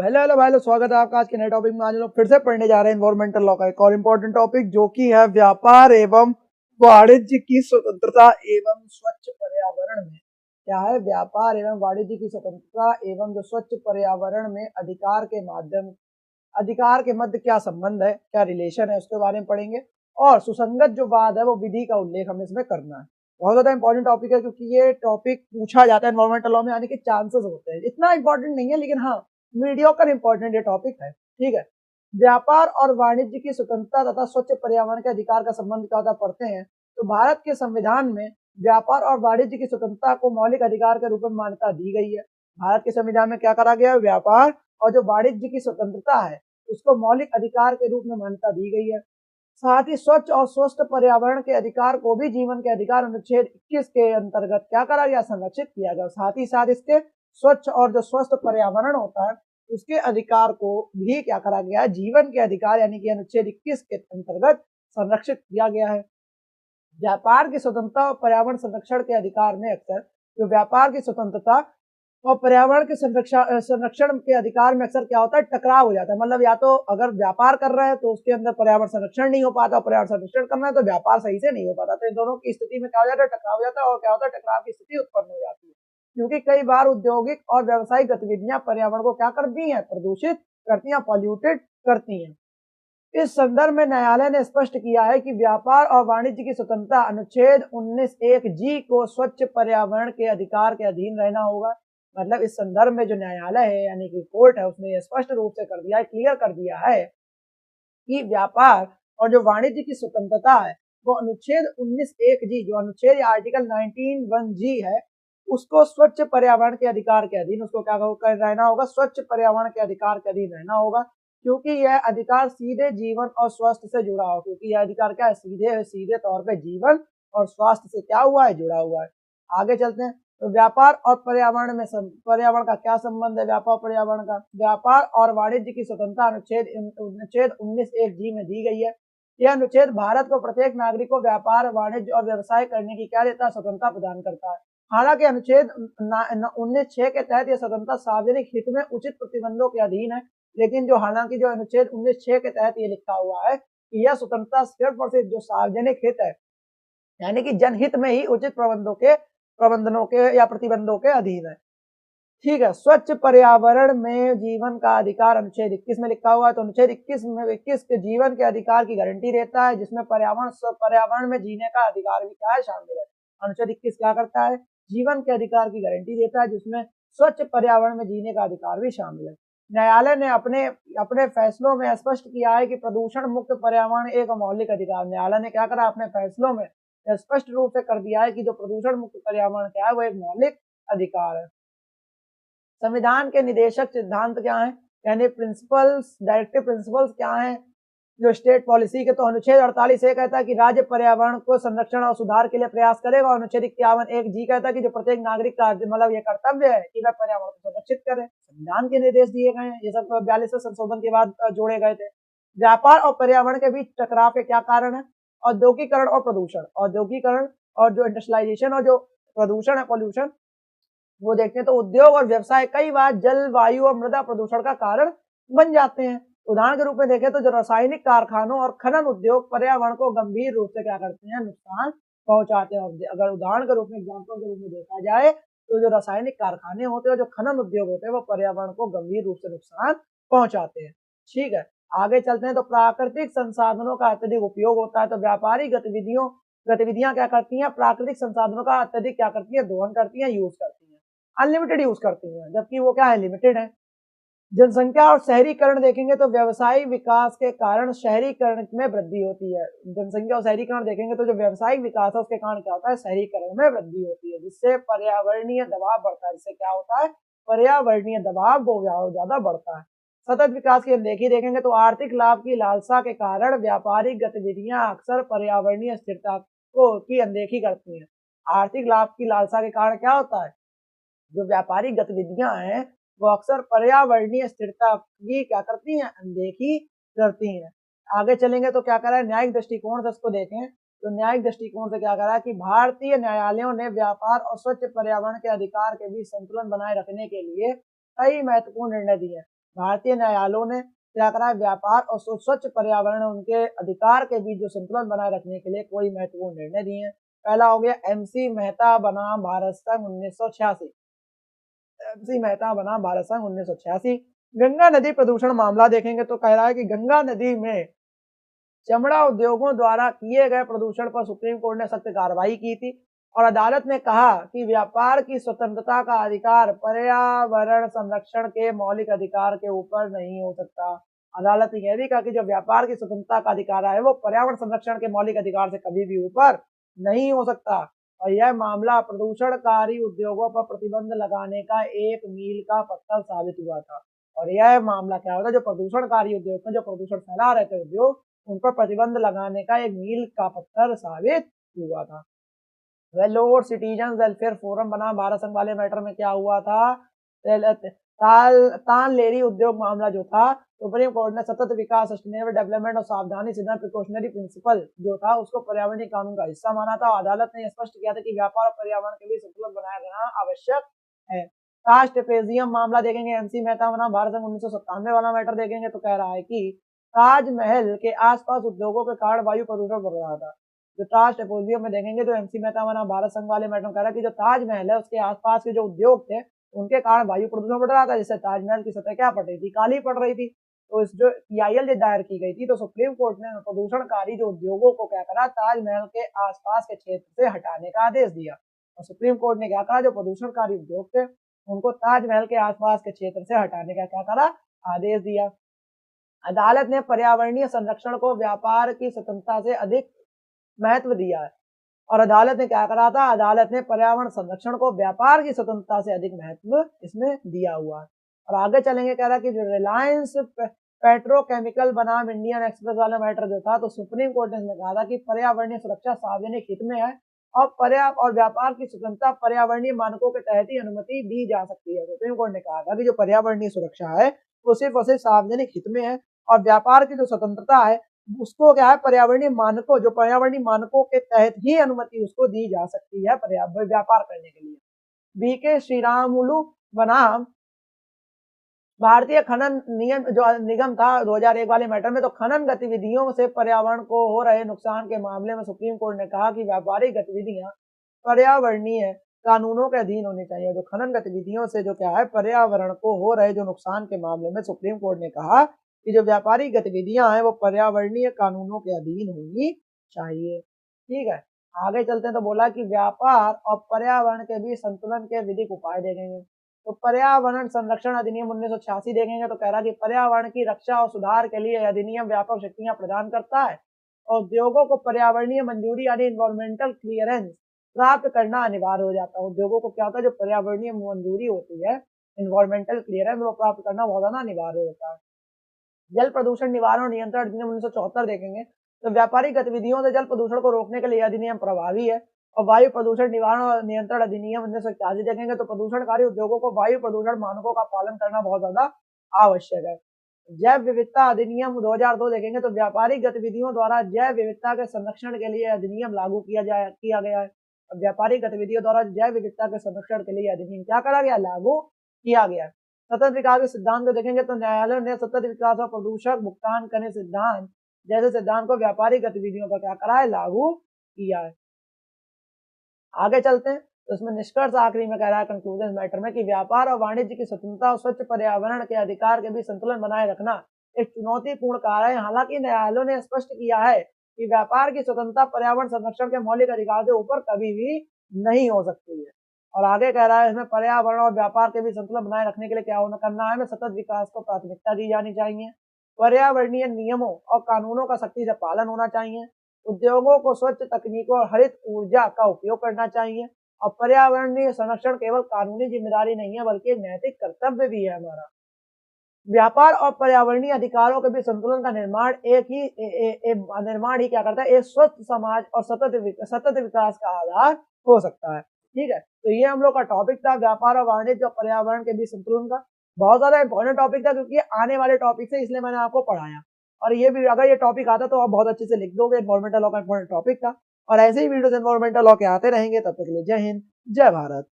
Hello hello भाई लोग, स्वागत है आपका आज के नए टॉपिक में। आज हम लोग फिर से पढ़ने जा रहे हैं एनवायरमेंटल लॉ का एक और इम्पोर्टेंट टॉपिक, जो कि है व्यापार एवं वाणिज्य की स्वतंत्रता एवं स्वच्छ पर्यावरण में। क्या है? व्यापार एवं वाणिज्य की स्वतंत्रता एवं जो स्वच्छ पर्यावरण में अधिकार के मध्य क्या संबंध है, क्या रिलेशन है, उसके बारे में पढ़ेंगे। और सुसंगत जो वाद है वो विधि का उल्लेख हमें इसमें करना है। बहुत ज्यादा इंपॉर्टेंट टॉपिक है, क्योंकि ये टॉपिक पूछा जाता है एनवायरमेंटल लॉ में, आने के चांसेस होते हैं। इतना इंपॉर्टेंट नहीं है, लेकिन हाँ मीडियोकर इंपॉर्टेंट ये टॉपिक है। ठीक है। व्यापार और वाणिज्य की स्वतंत्रता तथा स्वच्छ पर्यावरण के अधिकार का संबंध क्या होता है, पढ़ते हैं। तो भारत के संविधान में व्यापार और वाणिज्य की स्वतंत्रता को मौलिक अधिकार के रूप में मान्यता दी गई है। भारत के संविधान में क्या करा गया है? व्यापार और जो वाणिज्य की स्वतंत्रता है उसको मौलिक अधिकार के रूप में मान्यता दी गई है। साथ ही स्वच्छ और स्वस्थ पर्यावरण के अधिकार को भी जीवन के अधिकार अनुच्छेद 21 के अंतर्गत क्या करा गया? संरक्षित किया गया। साथ ही साथ इसके स्वच्छ और जो स्वस्थ पर्यावरण होता है उसके अधिकार को भी क्या करा गया है? जीवन के अधिकार यानी कि अनुच्छेद 21 के अंतर्गत संरक्षित किया गया है। व्यापार की स्वतंत्रता और पर्यावरण संरक्षण के अधिकार में अक्सर जो व्यापार की स्वतंत्रता और पर्यावरण के संरक्षण के अधिकार में अक्सर क्या होता है? टकराव हो जाता है। मतलब या तो अगर व्यापार कर रहे हैं तो उसके अंदर पर्यावरण संरक्षण नहीं हो पाता, पर्यावरण संरक्षण करना है तो व्यापार सही से नहीं हो पाता। तो इन दोनों की स्थिति में क्या हो जाता है? टकराव हो जाता है। और क्या होता है? टकराव की स्थिति उत्पन्न हो जाती है, क्योंकि कई बार औद्योगिक और व्यावसायिक गतिविधियां पर्यावरण को क्या करती हैं? प्रदूषित करती हैं, पॉल्यूटेड करती हैं। इस संदर्भ में न्यायालय ने स्पष्ट किया है कि व्यापार और वाणिज्य की स्वतंत्रता अनुच्छेद 19(1)(g को स्वच्छ पर्यावरण के अधिकार के अधीन रहना होगा। मतलब इस संदर्भ में जो न्यायालय है यानी कि कोर्ट है उसने स्पष्ट रूप से कर दिया है, क्लियर कर दिया है कि व्यापार और जो वाणिज्य की स्वतंत्रता है वो अनुच्छेद 19(1)(g जो अनुच्छेद या आर्टिकल 19(1)(g है उसको स्वच्छ पर्यावरण के अधिकार के अधीन उसको क्या रहना होगा? स्वच्छ पर्यावरण के अधिकार के अधीन रहना होगा, क्योंकि यह अधिकार सीधे जीवन और स्वास्थ्य से जुड़ा हो। क्योंकि यह अधिकार क्या है? सीधे तौर पे जीवन और स्वास्थ्य से क्या हुआ है? जुड़ा हुआ है। आगे चलते हैं। तो व्यापार और पर्यावरण में पर्यावरण का क्या संबंध है? व्यापार पर्यावरण का व्यापार और वाणिज्य की स्वतंत्रता अनुच्छेद 19(1)(g में दी गई है। यह अनुच्छेद भारत को प्रत्येक नागरिक को व्यापार, वाणिज्य और व्यवसाय करने की क्या देता है? स्वतंत्रता प्रदान करता है। हालांकि अनुच्छेद 19(6) के तहत यह स्वतंत्रता सार्वजनिक हित में उचित प्रतिबंधों के अधीन है। लेकिन जो हालांकि जो अनुच्छेद 19(6) के तहत ये लिखा हुआ है कि यह स्वतंत्रता सिर्फ और सिर्फ जो सार्वजनिक हित है यानी कि जनहित में ही उचित प्रबंधनों के या प्रतिबंधों के अधीन है। ठीक है। स्वच्छ पर्यावरण में जीवन का अधिकार अनुच्छेद 21 में लिखा हुआ है। तो अनुच्छेद 21 के जीवन के अधिकार की गारंटी देता है, जिसमें पर्यावरण में जीने का अधिकार भी क्या है? शामिल है। अनुच्छेद 21 क्या करता है? जीवन के अधिकार की गारंटी देता है, जिसमें स्वच्छ पर्यावरण में जीने का अधिकार भी शामिल है। न्यायालय ने अपने फैसलों में स्पष्ट किया है कि प्रदूषण मुक्त पर्यावरण एक मौलिक अधिकार। न्यायालय ने क्या करा? अपने फैसलों में स्पष्ट रूप से कर दिया है कि जो प्रदूषण मुक्त पर्यावरण क्या है वो एक मौलिक अधिकार है। संविधान के निदेशक सिद्धांत क्या है यानी प्रिंसिपल्स, डायरेक्टिव प्रिंसिपल्स क्या है जो स्टेट पॉलिसी के? तो अनुच्छेद 48 ये कहता है कि राज्य पर्यावरण को संरक्षण और सुधार के लिए प्रयास करेगा। और अनुच्छेद 51(1)(g कहता है कि जो प्रत्येक नागरिक का मतलब ये कर्तव्य है कि वह पर्यावरण को संरक्षित करे। संविधान के निर्देश दिए गए हैं, ये सब 42वें संशोधन के बाद जोड़े गए थे। व्यापार और पर्यावरण के बीच टकराव के क्या कारण है? औद्योगिकरण और प्रदूषण। औद्योगिकरण और जो इंडस्ट्रियलाइजेशन और जो प्रदूषण है, पॉल्यूशन, वो देखते हैं तो उद्योग और व्यवसाय कई बार जल, वायु और मृदा प्रदूषण का कारण बन जाते हैं। उदाहरण के रूप में देखें तो जो रासायनिक कारखानों और खनन उद्योग पर्यावरण को गंभीर रूप से क्या करते हैं? नुकसान पहुंचाते हैं। अगर उदाहरण के रूप में, एग्जाम्पल के रूप में देखा जाए तो जो रासायनिक कारखाने होते हैं, जो खनन उद्योग होते हैं, वो पर्यावरण को गंभीर रूप से नुकसान पहुंचाते हैं। ठीक है। आगे चलते हैं। तो प्राकृतिक संसाधनों का अत्यधिक उपयोग होता है। तो व्यापारिक गतिविधियां क्या करती हैं? प्राकृतिक संसाधनों का अत्यधिक क्या करती है? दोहन करती है, यूज करती है, अनलिमिटेड यूज करती हैं, जबकि वो क्या है? लिमिटेड है। जनसंख्या और शहरीकरण देखेंगे तो व्यवसायिक विकास के कारण शहरीकरण में वृद्धि होती है। जनसंख्या और शहरीकरण देखेंगे तो जो व्यवसायिक विकास है उसके कारण क्या होता है? शहरीकरण में वृद्धि होती है, जिससे पर्यावरणीय दबाव बढ़ता है। जिससे क्या होता है? पर्यावरणीय दबाव बहुत ज्यादा बढ़ता है। सतत विकास की देखेंगे तो आर्थिक लाभ की लालसा के कारण व्यापारिक गतिविधियां अक्सर पर्यावरणीय स्थिरता की अनदेखी करती हैं। आर्थिक लाभ की लालसा के कारण क्या होता है? जो व्यापारिक गतिविधियां हैं वो अक्सर पर्यावरणीय स्थिरता की क्या करती हैं? अनदेखी करती हैं। आगे चलेंगे तो क्या करा है? न्यायिक दृष्टिकोण से इसको देखें तो न्यायिक दृष्टिकोण से क्या करा कि भारतीय न्यायालयों ने व्यापार और स्वच्छ पर्यावरण के अधिकार के बीच संतुलन बनाए रखने के लिए कई महत्वपूर्ण निर्णय दिए। भारतीय न्यायालयों ने क्या करा है, व्यापार और स्वच्छ पर्यावरण उनके अधिकार के बीच जो संतुलन बनाए रखने के लिए कोई महत्वपूर्ण निर्णय दिए हैं। पहला हो गया MC मेहता बनाम भारत संघ 1986। MC मेहता बनाम भारत संघ 1986। गंगा नदी प्रदूषण मामला देखेंगे तो कह रहा है कि गंगा नदी में चमड़ा उद्योगों द्वारा किए गए प्रदूषण पर सुप्रीम कोर्ट ने सख्त कार्रवाई की थी और अदालत ने कहा कि व्यापार की स्वतंत्रता का अधिकार पर्यावरण संरक्षण के मौलिक अधिकार के ऊपर नहीं हो सकता। अदालत ने यह भी कहा कि जो व्यापार की स्वतंत्रता का अधिकार है वो पर्यावरण संरक्षण के मौलिक अधिकार से कभी भी ऊपर नहीं हो सकता। और यह मामला प्रदूषणकारी उद्योगों पर प्रतिबंध लगाने का एक मील का पत्थर साबित हुआ था। और यह मामला क्या होता है, जो प्रदूषणकारी उद्योग में जो प्रदूषण फैला रहे थे उद्योग, उन पर प्रतिबंध लगाने का एक मील का पत्थर साबित हुआ था। वेल्लोर सिटीजन वेलफेयर फोरम बना भारत संघ वाले मैटर में क्या हुआ था, तानलेरी उद्योग मामला जो था, सुप्रीम कोर्ट ने सतत विकास, सस्टेनेबल डेवलपमेंट और सावधानी सिद्धांत प्रिकॉशनरी प्रिंसिपल जो था उसको पर्यावरणीय कानून का हिस्सा माना था। अदालत ने स्पष्ट किया था कि व्यापार और पर्यावरण के बीच संतुलन बनाए रखना आवश्यक है। ताज ट्रेपेजियम मामला देखेंगे, MC मेहता बना भारत संघ 1997 वाला मैटर देखेंगे तो कह रहा है कि ताजमहल के आसपास उद्योगों के कारण वायु प्रदूषण बढ़ रहा था। जो ताज ट्रेपेजियम में देखेंगे तो MC मेहता बना भारत संघ वाले मैटर में कह रहा है कि जो ताजमहल है उसके आसपास के जो उद्योग थे उनके कारण वायु प्रदूषण बढ़ रहा था, जिससे ताजमहल की सतह क्या पड़ रही थी, काली पड़ रही थी। तो इस जो PIL दायर की गई थी तो सुप्रीम कोर्ट ने प्रदूषणकारी जो उद्योगों को क्या करा, ताजमहल के आसपास के क्षेत्र से हटाने का आदेश दिया। और सुप्रीम कोर्ट ने क्या कहा, जो प्रदूषणकारी उद्योग थे उनको ताजमहल के आसपास के क्षेत्र से हटाने का क्या करा, आदेश दिया। अदालत ने पर्यावरणीय संरक्षण को व्यापार की स्वतंत्रता से अधिक महत्व दिया है। और अदालत ने क्या करा था, अदालत ने पर्यावरण संरक्षण को व्यापार की स्वतंत्रता से अधिक महत्व इसमें दिया हुआ है। और आगे चलेंगे, कह रहा कि जो रिलायंस पेट्रोकेमिकल बनाम इंडियन एक्सप्रेस वाला मैटर जो था, तो सुप्रीम कोर्ट ने इसमें कहा था कि पर्यावरणीय सुरक्षा सार्वजनिक हित में है और व्यापार की स्वतंत्रता पर्यावरणीय मानकों के तहत ही अनुमति दी जा सकती है। सुप्रीम कोर्ट ने कहा था कि जो पर्यावरणीय सुरक्षा है वो सिर्फ और सिर्फ सार्वजनिक हित में है और व्यापार की जो स्वतंत्रता है उसको क्या है, पर्यावरणीय मानकों के तहत ही अनुमति उसको दी जा सकती है व्यापार करने के लिए। BK श्रीरामुलु बनाम भारतीय खनन निगम था 2001 वाले मैटर में, तो खनन गतिविधियों से पर्यावरण को हो रहे नुकसान के मामले में सुप्रीम कोर्ट ने कहा कि व्यापारिक गतिविधियां पर्यावरणीय कानूनों के अधीन होनी चाहिए। जो खनन गतिविधियों से जो क्या है, पर्यावरण को हो रहे जो नुकसान के मामले में सुप्रीम कोर्ट ने कहा कि जो व्यापारिक गतिविधियां हैं वो पर्यावरणीय कानूनों के अधीन होनी चाहिए। ठीक है, आगे चलते हैं तो बोला कि व्यापार और पर्यावरण के बीच संतुलन के विधिक उपाय देखेंगे। तो पर्यावरण संरक्षण अधिनियम 1986 देखेंगे तो कह रहा है कि पर्यावरण की रक्षा और सुधार के लिए अधिनियम व्यापक शक्तियां प्रदान करता है और उद्योगों को पर्यावरणीय मंजूरी यानी इन्वायरमेंटल क्लियरेंस प्राप्त करना अनिवार्य हो जाता है। उद्योगों को क्या होता है, जो पर्यावरणीय मंजूरी होती है, इन्वायरमेंटल क्लियरेंस, वो प्राप्त करना बहुत ज्यादा अनिवार्य होता है। जल प्रदूषण निवारण और नियंत्रण अधिनियम 1974 देखेंगे तो व्यापारिक गतिविधियों से जल प्रदूषण को रोकने के लिए अधिनियम प्रभावी है। और वायु प्रदूषण निवारण और नियंत्रण अधिनियम 1981 देखेंगे तो प्रदूषणकारी उद्योगों को वायु प्रदूषण मानकों का पालन करना बहुत ज्यादा आवश्यक है। जैव विविधता अधिनियम 2002 देखेंगे तो व्यापारिक गतिविधियों द्वारा जैव विविधता के संरक्षण के लिए अधिनियम लागू किया गया है। व्यापारिक गतिविधियों द्वारा जैव विविधता के संरक्षण के लिए अधिनियम क्या करा गया, लागू किया गया। सतत विकास के सिद्धांत को देखेंगे तो न्यायालय ने सतत विकास और प्रदूषक भुगतान करने सिद्धांत जैसे सिद्धांत को व्यापारिक गतिविधियों पर क्या करा है, लागू किया है। आगे चलते हैं तो इसमें निष्कर्ष आखिरी में कह रहा है कंक्लूजन मैटर में कि व्यापार और वाणिज्य की स्वतंत्रता और स्वच्छ पर्यावरण के अधिकार के बीच संतुलन बनाए रखना एक चुनौतीपूर्ण कार्य है। हालांकि न्यायालयों ने स्पष्ट किया है कि व्यापार की स्वतंत्रता पर्यावरण संरक्षण के मौलिक अधिकार से ऊपर कभी भी नहीं हो सकती है। और आगे कह रहा है इसमें पर्यावरण और व्यापार के बीच संतुलन बनाए रखने के लिए क्या करना है, सतत विकास को प्राथमिकता दी जानी चाहिए, पर्यावरणीय नियमों और कानूनों का सख्ती से पालन होना चाहिए, उद्योगों को स्वच्छ तकनीकों और हरित ऊर्जा का उपयोग करना चाहिए और पर्यावरणीय संरक्षण केवल कानूनी जिम्मेदारी नहीं है बल्कि एक नैतिक कर्तव्य भी है हमारा। व्यापार और पर्यावरणीय अधिकारों के बीच संतुलन का निर्माण ही क्या करता है, एक स्वस्थ समाज और सतत विकास का आधार हो सकता है। ठीक है, तो ये हम लोग का टॉपिक था व्यापार और वाणिज्य और पर्यावरण के बीच संतुलन का। बहुत ज्यादा इंपॉर्टेंट टॉपिक था क्योंकि आने वाले टॉपिक से, इसलिए मैंने आपको पढ़ाया। और ये भी अगर ये टॉपिक आता तो आप बहुत अच्छे से लिख दोगे। एनवायरमेंटल लॉ का इंपॉर्टेंट टॉपिक था और ऐसे ही वीडियोस एनवायरमेंटल लॉ के आते रहेंगे। तब तक के लिए जय हिंद, जय भारत।